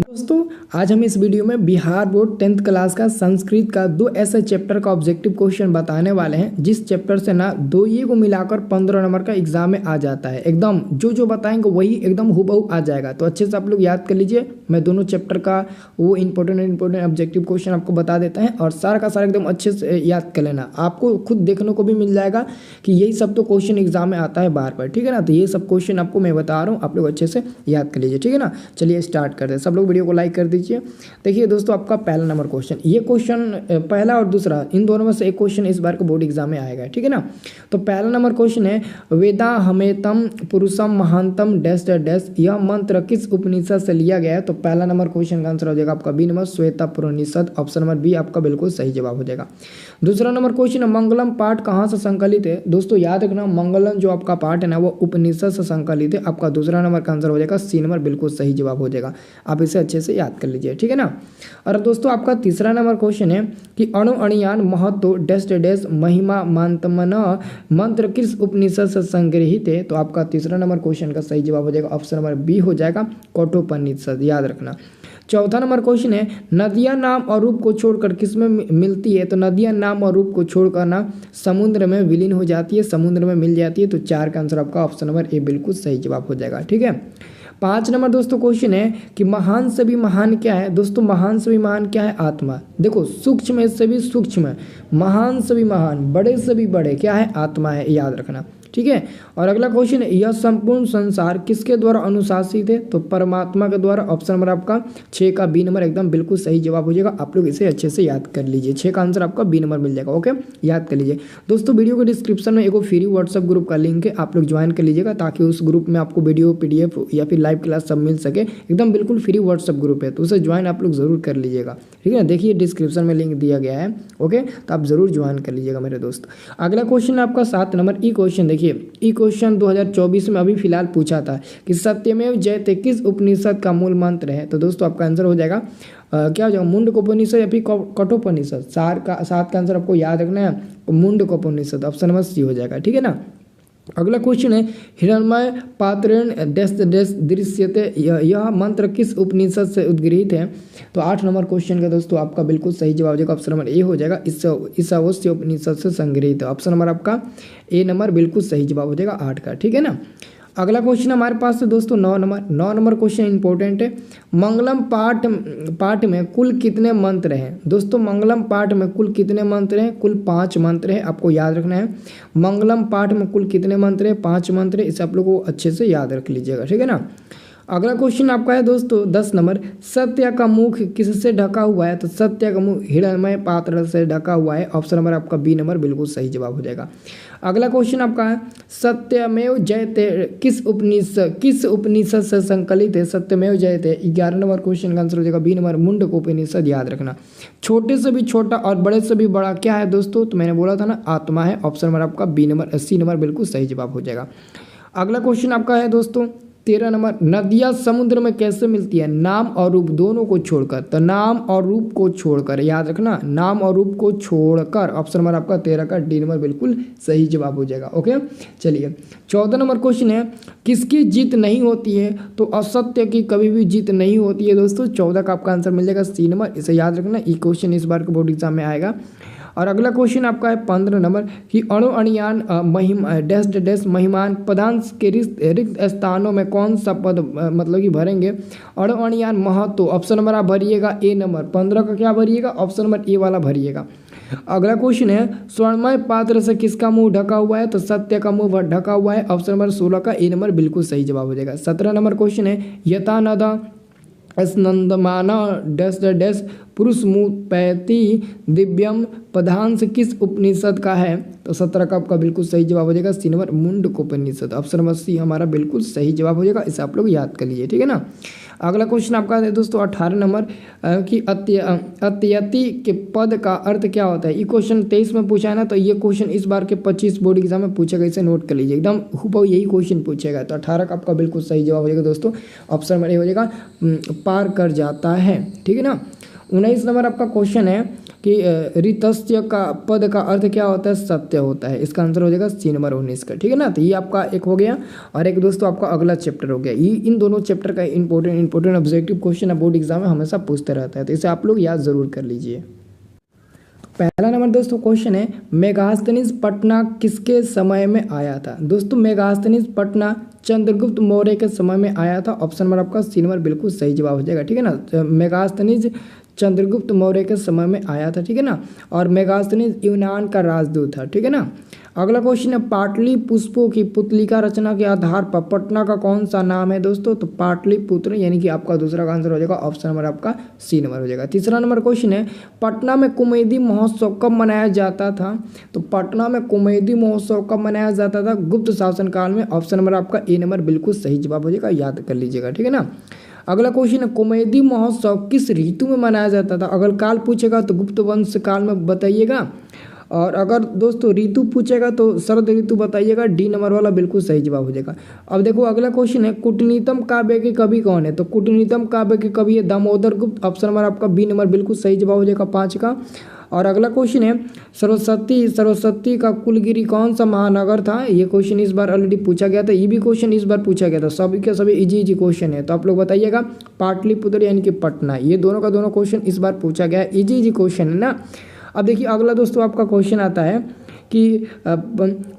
दोस्तों आज हम इस वीडियो में बिहार बोर्ड 10th क्लास का संस्कृत का दो ऐसे चैप्टर का ऑब्जेक्टिव क्वेश्चन बताने वाले हैं जिस चैप्टर से ना दो ये को मिलाकर 15 नंबर का एग्जाम में आ जाता है। एकदम जो जो बताएंगे वही एकदम हुबहू आ जाएगा। तो अच्छे से आप लोग याद कर लीजिए। मैं दोनों चैप्टर का वो इंपॉर्टेंट ऑब्जेक्टिव क्वेश्चन आपको बता देता है और सारा का सारा एकदम अच्छे से याद कर लेना। आपको खुद देखने को भी मिल जाएगा कि यही सब तो क्वेश्चन एग्जाम में आता है बार बार, ठीक है ना। तो ये सब क्वेश्चन आपको मैं बता रहा हूँ, आप लोग अच्छे से याद कर लीजिए, ठीक है ना। चलिए स्टार्ट करते हैं। सब लोग वीडियो को लाइक कर दीजिए। देखिए दोस्तों, आपका पहला नंबर क्वेश्चन, ये क्वेश्चन पहला और दूसरा इन दोनों में से एक क्वेश्चन इस बार का बोर्ड एग्जाम में आएगा, ठीक है ना। तो पहला नंबर क्वेश्चन है वेदा हमेतम पुरुषम महानतम डैश डैश, यह मंत्र किस उपनिषद से लिया गया है। तो पहला नंबर क्वेश्चन का आंसर हो जाएगा आपका बी नंबर श्वेता पुरानिषद, ऑप्शन नंबर बी आपका बिल्कुल सही जवाब हो जाएगा। दूसरा नंबर क्वेश्चन है मंगलम पाठ कहाँ से संकलित है। दोस्तों याद रखना, मंगलम जो आपका पाठ है ना वो उपनिषद से संकलित है। आपका दूसरा नंबर का आंसर हो जाएगा सी नंबर, बिल्कुल सही जवाब हो जाएगा। आप इसे अच्छे से याद कर लीजिए, ठीक है ना। और दोस्तों आपका तीसरा नंबर क्वेश्चन है कि अणु अणियान महत्व डैश डैश महिमा मांतमन मंत्र किस उपनिषद से संग्रहित है। तो आपका तीसरा नंबर क्वेश्चन का सही जवाब हो जाएगा ऑप्शन नंबर बी हो जाएगा कठोपनिषद, याद रखना। चौथा नंबर क्वेश्चन है नदियां नाम और रूप को छोड़कर किसमें मिलती है। तो नदियां नाम और रूप को छोड़कर ना समुद्र में विलीन हो जाती है, समुद्र में मिल जाती है। तो चार का आंसर आपका ऑप्शन नंबर ए बिल्कुल सही जवाब हो जाएगा, ठीक है। पाँच नंबर दोस्तों क्वेश्चन है कि महान से भी महान क्या है। दोस्तों महान से भी महान क्या है, आत्मा। देखो सूक्ष्म से भी सूक्ष्म, महान से भी महान, बड़े से भी बड़े क्या है, आत्मा है, याद रखना, ठीक है। और अगला क्वेश्चन है यह संपूर्ण संसार किसके द्वारा अनुशासित है। तो परमात्मा के द्वारा, ऑप्शन नंबर आपका 6 का बी नंबर एकदम बिल्कुल सही जवाब हो जाएगा। आप लोग इसे अच्छे से याद कर लीजिए, 6 का आंसर आपका बी नंबर मिल जाएगा, ओके, याद कर लीजिए। दोस्तों वीडियो के डिस्क्रिप्शन में एक फ्री व्हाट्सएप ग्रुप का लिंक है, आप लोग ज्वाइन कर लीजिएगा ताकि उस ग्रुप में आपको वीडियो PDF या फिर लाइव क्लास सब मिल सके। एकदम बिल्कुल फ्री व्हाट्सएप ग्रुप है, तो उसे ज्वाइन आप लोग जरूर कर लीजिएगा, ठीक है। देखिए डिस्क्रिप्शन में लिंक दिया गया है, ओके, तो आप जरूर ज्वाइन कर लीजिएगा मेरे दोस्त। अगला क्वेश्चन है आपका 7 नंबर ई क्वेश्चन। देखिए ई क्वेश्चन 2024 में अभी फिलहाल पूछा था कि सत्यमेव जयते किस उपनिषद का मूल मंत्र है। तो दोस्तों आपका आंसर हो जाएगा क्या हो जाएगा, मुंडकोपनिषद या फिर कठोपनिषद। 7 का आंसर आपको याद रखना है, मुंडकोपनिषद, ऑप्शन नंबर सी हो जाएगा, ठीक है ना। अगला क्वेश्चन है हिरण्मय पात्रेण डैश डैश दृश्यते, यह मंत्र किस उपनिषद से उद्गृहित है। तो 8 नंबर क्वेश्चन का दोस्तों आपका बिल्कुल सही जवाब हो जाएगा, ऑप्शन नंबर ए हो जाएगा इस अवश्य उपनिषद से संग्रहित है। ऑप्शन नंबर आपका ए नंबर बिल्कुल सही जवाब हो जाएगा 8 का, ठीक है ना। अगला क्वेश्चन हमारे पास है दोस्तों 9 नंबर क्वेश्चन इंपॉर्टेंट है। मंगलम पाठ में कुल कितने मंत्र हैं। दोस्तों मंगलम पाठ में कुल कितने मंत्र हैं, कुल 5 मंत्र हैं, आपको याद रखना है। मंगलम पाठ में कुल कितने मंत्र हैं, 5 मंत्र है, इसे आप लोगों को अच्छे से याद रख लीजिएगा, ठीक है ना। अगला क्वेश्चन आपका है दोस्तों 10 नंबर, सत्य का मुख किससे ढका हुआ है। तो सत्य का मुख हिरण्मय पात्र से ढका हुआ है, ऑप्शन नंबर आपका बी नंबर बिल्कुल सही जवाब हो जाएगा। अगला क्वेश्चन आपका है सत्यमेव जयते किस उपनिषद से संकलित है। सत्यमेव जयते 11 नंबर क्वेश्चन का आंसर हो जाएगा बी नंबर मुंडकोपनिषद, याद रखना। छोटे से भी छोटा और बड़े से भी बड़ा क्या है दोस्तों, तो मैंने बोला था ना आत्मा है, ऑप्शन नंबर आपका बी नंबर सी नंबर बिल्कुल सही जवाब हो जाएगा। अगला क्वेश्चन आपका है दोस्तों 13 नंबर, नदियाँ समुद्र में कैसे मिलती है, नाम और रूप दोनों को छोड़कर। तो नाम और रूप को छोड़कर, याद रखना, नाम और रूप को छोड़कर, ऑप्शन नंबर आपका 13 का डी नंबर बिल्कुल सही जवाब हो जाएगा, ओके। चलिए 14 नंबर क्वेश्चन है किसकी जीत नहीं होती है। तो असत्य की कभी भी जीत नहीं होती है दोस्तों। 14 का आपका आंसर मिल जाएगा सी नंबर, इसे याद रखना, ये क्वेश्चन इस बार के बोर्ड एग्जाम में आएगा। और अगला क्वेश्चन आपका है 15 नंबर कि अणु अणियान डैश डैश महिमान पदांश के रिक्त स्थानों में कौन सा पद मतलब कि भरेंगे। अणु अणियान महत्व, ऑप्शन नंबर आप भरिएगा ए नंबर, 15 का क्या भरिएगा, ऑप्शन नंबर ए वाला भरिएगा। अगला क्वेश्चन है स्वर्णमय पात्र से किसका मुंह ढका हुआ है। तो सत्य का मुंह ढका हुआ है, ऑप्शन नंबर 16 का ए नंबर बिल्कुल सही जवाब हो जाएगा। 17 नंबर क्वेश्चन है यथा नदा स्नंदमाना डैश डैश पुरुष मुपैति दिव्यम पदांश किस उपनिषद का है। तो 17 का आपका बिल्कुल सही जवाब हो जाएगा C number Mundakopanishad, option number C हमारा बिल्कुल सही जवाब हो जाएगा, इसे आप लोग याद कर लीजिए, ठीक है ना। अगला क्वेश्चन आपका है दोस्तों 18 नंबर कि अत्यति के पद का अर्थ क्या होता है। ये क्वेश्चन 23 में पूछा है ना, तो ये क्वेश्चन इस बार के 25 बोर्ड एग्जाम में पूछेगा, इसे नोट कर लीजिए, एकदम हुबहू यही क्वेश्चन पूछेगा। तो 18 का आपका बिल्कुल सही जवाब हो जाएगा दोस्तों, ऑप्शन नंबर ए हो जाएगा पार कर जाता है, ठीक है ना। 19 नंबर आपका क्वेश्चन है कि ऋतस्य का पद का अर्थ क्या होता है, सत्य होता है। इसका आंसर हो जाएगा सी नंबर 19 का, ठीक है ना। तो ये आपका एक हो गया और एक दोस्तों आपका अगला चैप्टर हो गया। ये इन दोनों चैप्टर का important objective question board exam में हमेशा पूछते रहता है, तो इसे आप लोग याद जरूर कर लीजिए। पहला नंबर दोस्तों क्वेश्चन है, मेगास्थनीज पटना किसके समय में आया था। दोस्तों मेगास्थनीज पटना चंद्रगुप्त मौर्य के समय में आया था। ऑप्शन नंबर आपका सी नंबर बिल्कुल सही जवाब हो जाएगा, ठीक है ना। मेगास्थनीज चंद्रगुप्त मौर्य के समय में आया था, ठीक है ना। और मेगास्थनीज यूनान का राजदूत था, ठीक है ना। अगला क्वेश्चन है, पाटली पुष्पों की पुतलिका रचना के आधार पर पटना का कौन सा नाम है दोस्तों। तो पाटलिपुत्र यानी कि आपका दूसरा का आंसर हो जाएगा ऑप्शन नंबर आपका सी नंबर हो जाएगा। तीसरा नंबर क्वेश्चन है, पटना में कुमुदी महोत्सव कब मनाया जाता था। तो पटना में कुमुदी महोत्सव कब मनाया जाता था, गुप्त शासनकाल में। ऑप्शन नंबर आपका ए नंबर बिल्कुल सही जवाब हो जाएगा, याद कर लीजिएगा, ठीक है ना। अगला क्वेश्चन है, कुमुदी महोत्सव किस ऋतु में मनाया जाता था। अगर काल पूछेगा तो गुप्त वंश काल में बताइएगा, और अगर दोस्तों ऋतु पूछेगा तो शरद ऋतु बताइएगा। डी नंबर वाला बिल्कुल सही जवाब हो जाएगा। अब देखो अगला क्वेश्चन है, कूटनीतम काव्य के कवि कौन है। तो कूटनीतम काव्य के कवि है दामोदर गुप्त। ऑप्शन नंबर आपका बी नंबर बिल्कुल सही जवाब हो जाएगा 5 का। और अगला क्वेश्चन है, सरस्वती का कुलगिरी कौन सा महानगर था। ये क्वेश्चन इस बार ऑलरेडी पूछा गया था, ये भी क्वेश्चन इस बार पूछा गया था। सभी के सभी इजी क्वेश्चन है, तो आप लोग बताइएगा। पाटलिपुत्र यानी कि पटना, ये दोनों का दोनों क्वेश्चन इस बार पूछा गया है, इजी क्वेश्चन है ना। अब देखिए अगला दोस्तों आपका क्वेश्चन आता है कि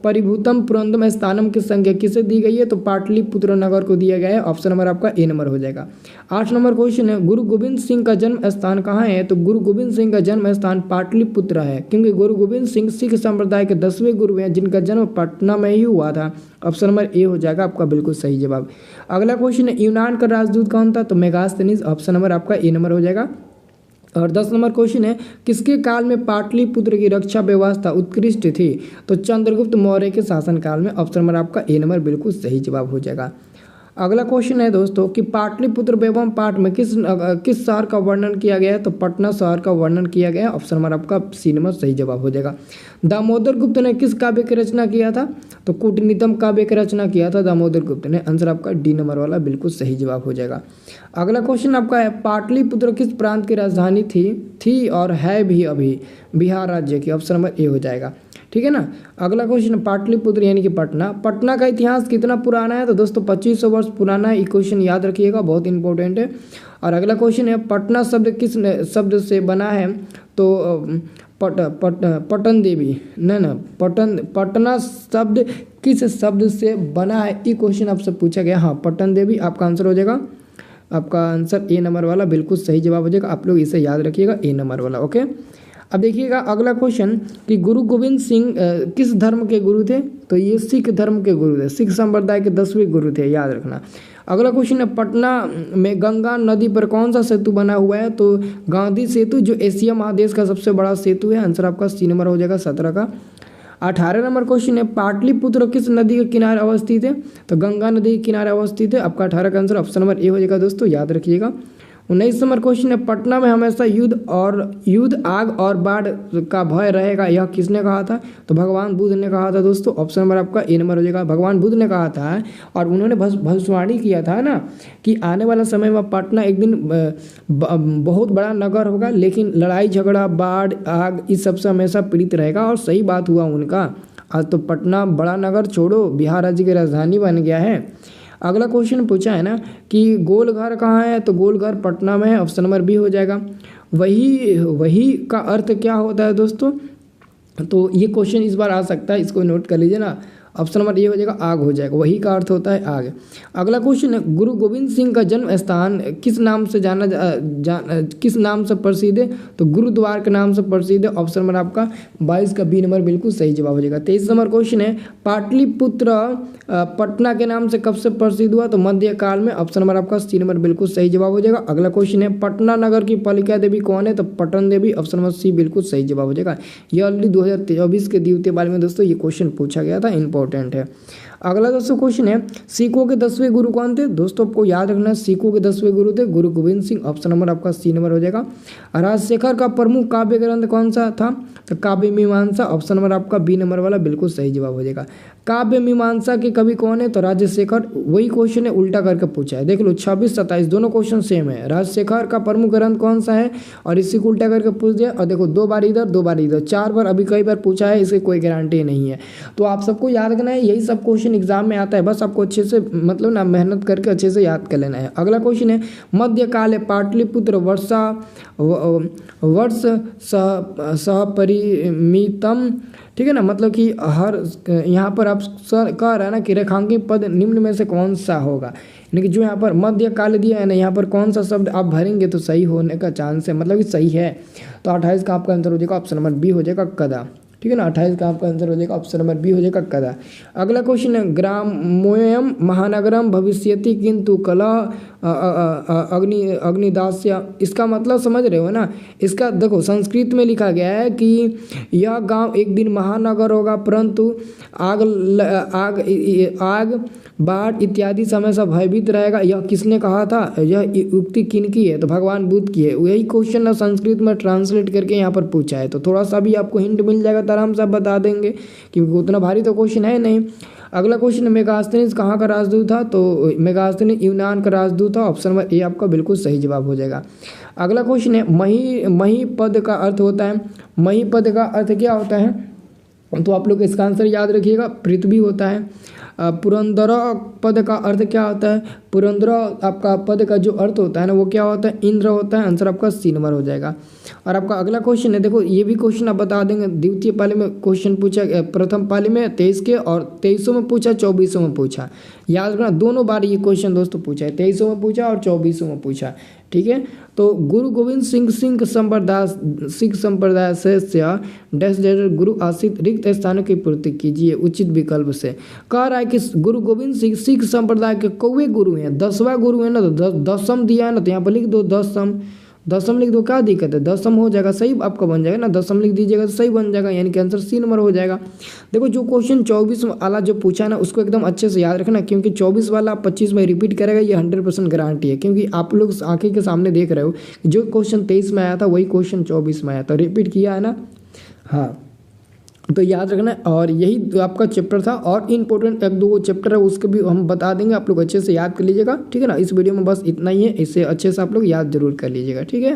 परिभूतम पुरंदम स्थानम की संज्ञा किसे दी गई है। तो पाटलिपुत्र नगर को दिया गया है। ऑप्शन नंबर आपका ए नंबर हो जाएगा। 8 नंबर क्वेश्चन है, गुरु गोविंद सिंह का जन्म स्थान कहाँ है। तो गुरु गोविंद सिंह का जन्म स्थान पाटलिपुत्र है, क्योंकि गुरु गोविंद सिंह सिख संप्रदाय के 10वें गुरु हैं, जिनका जन्म पटना में ही हुआ था। ऑप्शन नंबर ए हो जाएगा आपका बिल्कुल सही जवाब। अगला क्वेश्चन है, यूनान का राजदूत कौन था। तो मेगास्थनीज। ऑप्शन नंबर आपका ए नंबर हो जाएगा। और 10 नंबर क्वेश्चन है, किसके काल में पाटलिपुत्र की रक्षा व्यवस्था उत्कृष्ट थी। तो चंद्रगुप्त मौर्य के शासनकाल में। ऑप्शन नंबर आपका ए नंबर बिल्कुल सही जवाब हो जाएगा। अगला क्वेश्चन है दोस्तों कि पाटलिपुत्र एवं पाठ में किस शहर का वर्णन किया गया है। तो पटना शहर का वर्णन किया गया है। ऑप्शन नंबर आपका सी नंबर सही जवाब हो जाएगा। दामोदर गुप्त ने किस काव्य की रचना किया था। तो कूटनीतम काव्य की रचना किया था दामोदर गुप्त ने। आंसर आपका डी नंबर वाला बिल्कुल सही जवाब हो जाएगा। अगला क्वेश्चन आपका है, पाटलिपुत्र किस प्रांत की राजधानी थी और है भी अभी। बिहार राज्य की। ऑप्शन नंबर ए हो जाएगा, ठीक है ना। अगला क्वेश्चन, पाटलिपुत्र यानी कि पटना का इतिहास कितना पुराना है। तो दोस्तों 2500 वर्ष पुराना है। ये क्वेश्चन याद रखिएगा, बहुत इंपॉर्टेंट है। और अगला क्वेश्चन है, पटना शब्द किस शब्द से बना है। तो पटन देवी पटना शब्द किस शब्द से बना है, ये क्वेश्चन आपसे पूछा गया। हाँ, पटन देवी आपका आंसर हो जाएगा। आपका आंसर ए नंबर वाला बिल्कुल सही जवाब हो जाएगा। आप लोग इसे याद रखिएगा, ए नंबर वाला, ओके। अब देखिएगा अगला क्वेश्चन कि गुरु गोविंद सिंह किस धर्म के गुरु थे। तो ये सिख धर्म के गुरु थे, सिख संप्रदाय के 10वें गुरु थे, याद रखना। अगला क्वेश्चन है, पटना में गंगा नदी पर कौन सा सेतु बना हुआ है। तो गांधी सेतु, जो एशिया महादेश का सबसे बड़ा सेतु है। आंसर आपका सी नंबर हो जाएगा 17 का। 18 नंबर क्वेश्चन है, पाटलिपुत्र किस नदी के किनारे अवस्थित है। तो गंगा नदी के किनारे अवस्थित है। आपका 18 का आंसर ऑप्शन नंबर ए हो जाएगा दोस्तों, याद रखिएगा। 19 नंबर क्वेश्चन है, पटना में हमेशा युद्ध आग और बाढ़ का भय रहेगा, यह किसने कहा था। तो भगवान बुद्ध ने कहा था दोस्तों। ऑप्शन नंबर आपका ए नंबर हो जाएगा। भगवान बुद्ध ने कहा था और उन्होंने भविष्यवाणी किया था ना कि आने वाला समय में पटना एक दिन बहुत बड़ा नगर होगा, लेकिन लड़ाई झगड़ा बाढ़ आग इस सबसे हमेशा पीड़ित रहेगा। और सही बात हुआ उनका। आज तो पटना बड़ा नगर छोड़ो बिहार राज्य की राजधानी बन गया है। अगला क्वेश्चन पूछा है ना कि गोलघर कहाँ है। तो गोलघर पटना में है। ऑप्शन नंबर बी हो जाएगा। वही का अर्थ क्या होता है दोस्तों। तो ये क्वेश्चन इस बार आ सकता है, इसको नोट कर लीजिए ना। ऑप्शन नंबर ए हो जाएगा, आग हो जाएगा। वही का अर्थ होता है आग। अगला क्वेश्चन है, गुरु गोविंद सिंह का जन्म स्थान किस नाम से किस नाम से प्रसिद्ध है। तो गुरुद्वार के नाम से प्रसिद्ध है। ऑप्शन नंबर आपका 22 का बी नंबर बिल्कुल सही जवाब हो जाएगा। 23 नंबर क्वेश्चन है, पाटलिपुत्र पटना के नाम से कब से प्रसिद्ध हुआ। तो मध्यकाल में। ऑप्शन नंबर आपका सी नंबर बिल्कुल सही जवाब हो जाएगा। अगला क्वेश्चन है, पटना नगर की पालिका देवी कौन है। तो पटन देवी। ऑप्शन नंबर सी बिल्कुल सही जवाब हो जाएगा। ये ऑलरेडी 2024 के द्वितीय बाल में दोस्तों ये क्वेश्चन पूछा गया था, इंपॉर्टेंट है। अगला दोस्तों क्वेश्चन है, सिखों के 10वें गुरु कौन थे? दोस्तों आपको याद रखना है, सिखों के 10वें गुरु थे गुरु गोविंद सिंह। ऑप्शन नंबर आपका सी नंबर हो जाएगा। राजशेखर का प्रमुख काव्य ग्रंथ कौन सा था? तो काव्य मीमांसा। ऑप्शन नंबर आपका बी नंबर वाला बिल्कुल सही जवाब हो जाएगा। काव्य मीमांसा के कवि कौन है? तो राजशेखर। वही क्वेश्चन है, उल्टा करके पूछा है, देख लो 26 27 दोनों क्वेश्चन सेम है। राजशेखर का प्रमुख ग्रंथ कौन सा है और इसी को उल्टा करके पूछ दिया। और देखो 2 बार इधर 2 बार इधर, 4 बार अभी कई बार पूछा है, इसकी कोई गारंटी नहीं है। तो आप सबको याद रखना है, यही सब क्वेश्चन एग्जाम में आता है, बस आपको अच्छे से मतलब ना मेहनत करके अच्छे से याद कर लेना है। अगला क्वेश्चन है, मध्यकाल पाटलिपुत्र वर्ष सहपरिमितम, ठीक है ना, मतलब कि हर यहाँ पर आप कह रहा है ना कि रेखांकित पद निम्न में से कौन सा होगा, यानी कि जो यहाँ पर मध्यकाल दिया है ना, यहाँ पर कौन सा शब्द आप भरेंगे तो सही होने का चांस है, मतलब कि सही है। तो 28 का आपका आंसर हो जाएगा ऑप्शन नंबर बी हो जाएगा कदा, ठीक है ना। 28 का आपका आंसर हो जाएगा ऑप्शन नंबर बी हो जाएगा कदा। अगला क्वेश्चन है, ग्रामोयम महानगरम भविष्यति किंतु कला अग्निदास्य, इसका मतलब समझ रहे हो ना। इसका देखो संस्कृत में लिखा गया है कि यह गांव एक दिन महानगर होगा, परंतु आग बाढ़ इत्यादि समय से भयभीत रहेगा। यह किसने कहा था? यह उक्ति किनकी है? तो भगवान बुद्ध की है। यही क्वेश्चन ना संस्कृत में ट्रांसलेट करके यहाँ पर पूछा है, तो थोड़ा सा भी आपको हिंट मिल जाएगा तो आराम से आप बता देंगे, क्योंकि उतना भारी तो क्वेश्चन है नहीं। अगला क्वेश्चन, मेगास्थनीज कहाँ का राजदूत था? तो मेगास्थनीज यूनान का राजदूत था। ऑप्शन नंबर ए आपका बिल्कुल सही जवाब हो जाएगा। अगला क्वेश्चन है, मही पद का अर्थ होता है, मही पद का अर्थ क्या होता है? तो आप लोग इसका आंसर याद रखिएगा, पृथ्वी होता है। पुरंदर पद का अर्थ क्या होता है? पुरंदर आपका पद का जो अर्थ होता है ना वो क्या होता है? इंद्र होता है। आंसर आपका सी नंबर हो जाएगा। और आपका अगला क्वेश्चन है, देखो ये भी क्वेश्चन आप बता देंगे, द्वितीय पाली में क्वेश्चन पूछा, प्रथम पाली में 23 के और 2300 में पूछा, 2400 में पूछा। याद रखना दोनों बार ये क्वेश्चन दोस्तों पूछा है, 2300 में पूछा और 2400 में पूछा, ठीक है। तो गुरु गोविंद सिंह सिख संप्रदाय से डैश गुरु आश्रित रिक्त स्थानों की पूर्ति कीजिए उचित विकल्प से। कह रहा है कि गुरु गोविंद सिंह सिख संप्रदाय के कौवे गुरु हैं, 10वां गुरु है ना, तो 10म दिया है ना, तो यहाँ पर लिख दो 10म लिख दो, क्या दिक्कत है? 10म हो जाएगा, सही आपका बन जाएगा ना, 10म लिख दीजिएगा तो सही बन जाएगा, यानी कि आंसर सी नंबर हो जाएगा। देखो जो क्वेश्चन 24 वाला जो पूछा ना उसको एकदम अच्छे से याद रखना, क्योंकि 24 वाला 25 में रिपीट करेगा, ये 100% गारंटी है, क्योंकि आप लोग आंखें के सामने देख रहे हो जो क्वेश्चन 23 में आया था वही क्वेश्चन 24 में आया था, रिपीट किया है ना। हाँ तो याद रखना। और यही आपका चैप्टर था, और इम्पोर्टेंट 1-2 चैप्टर है उसके भी हम बता देंगे, आप लोग अच्छे से याद कर लीजिएगा, ठीक है ना। इस वीडियो में बस इतना ही है, इससे अच्छे से आप लोग याद जरूर कर लीजिएगा, ठीक है।